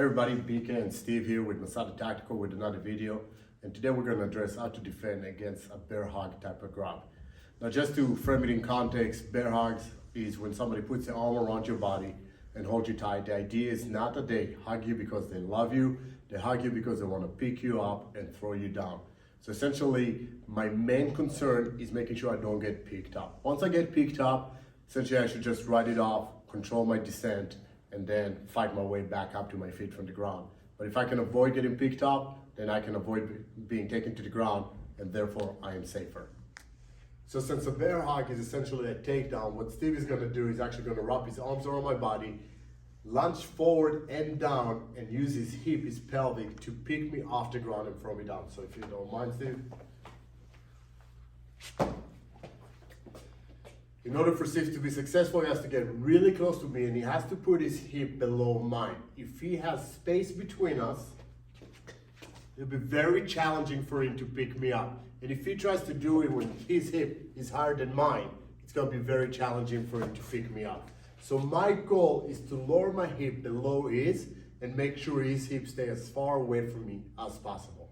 Everybody, BK and Steve here with Masada Tactical with another video, and today we're going to address how to defend against a bear hug type of grab. Now, just to frame it in context, bear hugs is when somebody puts their arm around your body and holds you tight. The idea is not that they hug you because they love you, they hug you because they want to pick you up and throw you down. So essentially, my main concern is making sure I don't get picked up. Once I get picked up, essentially I should just ride it off, control my descent, and then fight my way back up to my feet from the ground. But if I can avoid getting picked up, then I can avoid being taken to the ground, and therefore I am safer. So since a bear hug is essentially a takedown, what Steve is going to do is actually going to wrap his arms around my body, lunge forward and down, and use his hip, his pelvic, to pick me off the ground and throw me down. So if you don't mind, Steve. In order for Steve to be successful, he has to get really close to me and he has to put his hip below mine. If he has space between us, it'll be very challenging for him to pick me up. And if he tries to do it when his hip is higher than mine, it's going to be very challenging for him to pick me up. So my goal is to lower my hip below his and make sure his hip stays as far away from me as possible.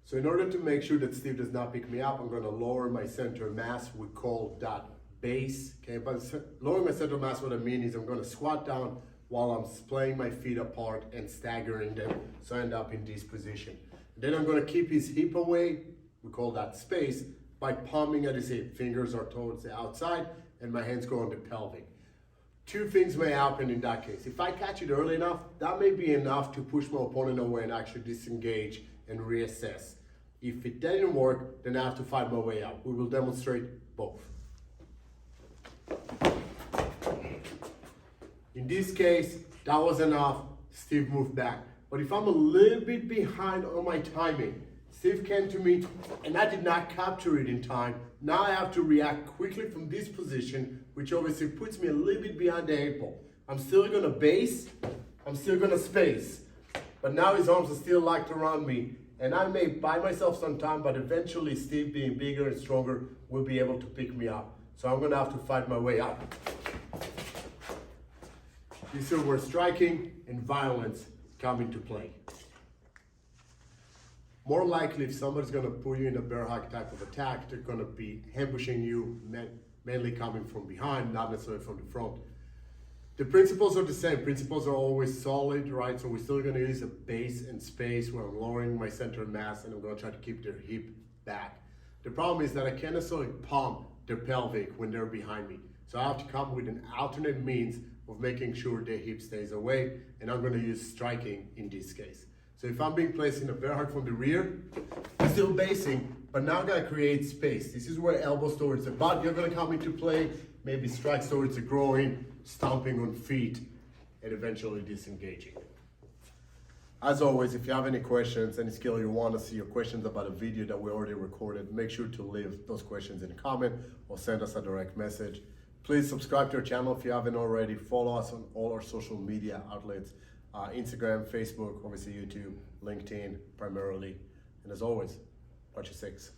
So in order to make sure that Steve does not pick me up, I'm going to lower my center of mass. We call that base. Okay, but lowering my center of mass, what I mean is I'm going to squat down while I'm splaying my feet apart and staggering them, so I end up in this position. Then I'm going to keep his hip away, we call that space, by palming at his hip. Fingers are towards the outside and my hands go on the pelvic. Two things may happen in that case. If I catch it early enough, that may be enough to push my opponent away and actually disengage and reassess. If it didn't work, then I have to fight my way out. We will demonstrate both. In this case, that was enough. Steve moved back. But if I'm a little bit behind on my timing, Steve came to me and I did not capture it in time. Now I have to react quickly from this position, which obviously puts me a little bit behind the eight ball. I'm still gonna base, I'm still gonna space, but now his arms are still locked around me, and I may buy myself some time, but eventually Steve, being bigger and stronger, will be able to pick me up. So I'm gonna have to fight my way up. This is where striking and violence come into play. More likely, if somebody's going to put you in a bear hug type of attack, they're going to be ambushing you, mainly coming from behind, not necessarily from the front. The principles are the same. Principles are always solid, right? So we're still going to use a base and space where I'm lowering my center of mass and I'm going to try to keep their hip back. The problem is that I can't necessarily pump their pelvic when they're behind me. So I have to come with an alternate means of making sure their hip stays away, and I'm going to use striking in this case. So if I'm being placed in a bear hug from the rear, I'm still basing, but now I'm going to create space. This is where elbows towards the butt are going to come into play, maybe strikes towards the groin, stomping on feet, and eventually disengaging. As always, if you have any questions, any skill you want to see, or questions about a video that we already recorded, make sure to leave those questions in a comment or send us a direct message. Please subscribe to our channel if you haven't already. Follow us on all our social media outlets, Instagram, Facebook, obviously YouTube, LinkedIn primarily. And as always, watch your six.